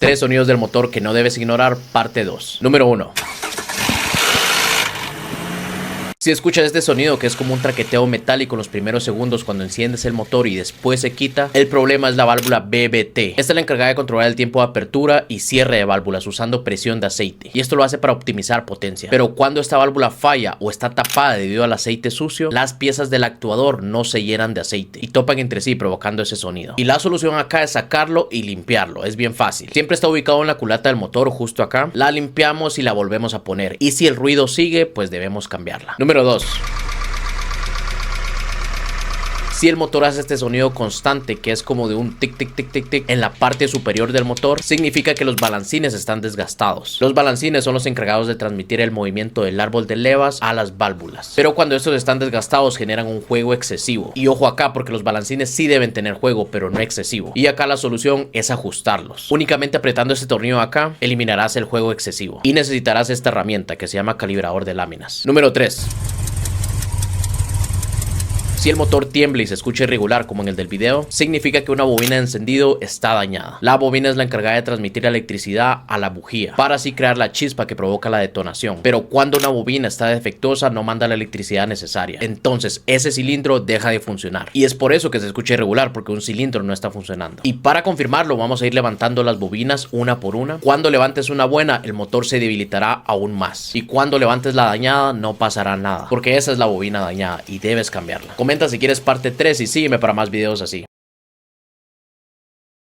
3 sonidos del motor que no debes ignorar, parte 2. Número 1. Si escuchas este sonido que es como un traqueteo metálico en los primeros segundos cuando enciendes el motor y después se quita, el problema es la válvula BBT. Esta es la encargada de controlar el tiempo de apertura y cierre de válvulas usando presión de aceite, y esto lo hace para optimizar potencia. Pero cuando esta válvula falla o está tapada debido al aceite sucio, las piezas del actuador no se llenan de aceite y topan entre sí provocando ese sonido. Y la solución acá es sacarlo y limpiarlo. Es bien fácil. Siempre está ubicado en la culata del motor, justo acá. La limpiamos y la volvemos a poner, y si el ruido sigue, pues debemos cambiarla. Número 2. Si el motor hace este sonido constante, que es como de un tic tic tic tic tic en la parte superior del motor, significa que los balancines están desgastados. Los balancines son los encargados de transmitir el movimiento del árbol de levas a las válvulas, pero cuando estos están desgastados generan un juego excesivo. Y ojo acá, porque los balancines sí deben tener juego, pero no excesivo. Y acá la solución es ajustarlos. Únicamente apretando este tornillo acá eliminarás el juego excesivo, y necesitarás esta herramienta que se llama calibrador de láminas. Número 3. Si el motor tiembla y se escucha irregular como en el del video, significa que una bobina de encendido está dañada. La bobina es la encargada de transmitir electricidad a la bujía, para así crear la chispa que provoca la detonación. Pero cuando una bobina está defectuosa, no manda la electricidad necesaria. Entonces ese cilindro deja de funcionar. Y es por eso que se escucha irregular, porque un cilindro no está funcionando. Y para confirmarlo, vamos a ir levantando las bobinas una por una. Cuando levantes una buena, el motor se debilitará aún más. Y cuando levantes la dañada, no pasará nada, porque esa es la bobina dañada y debes cambiarla. Comenta si quieres parte 3 y sígueme para más videos así.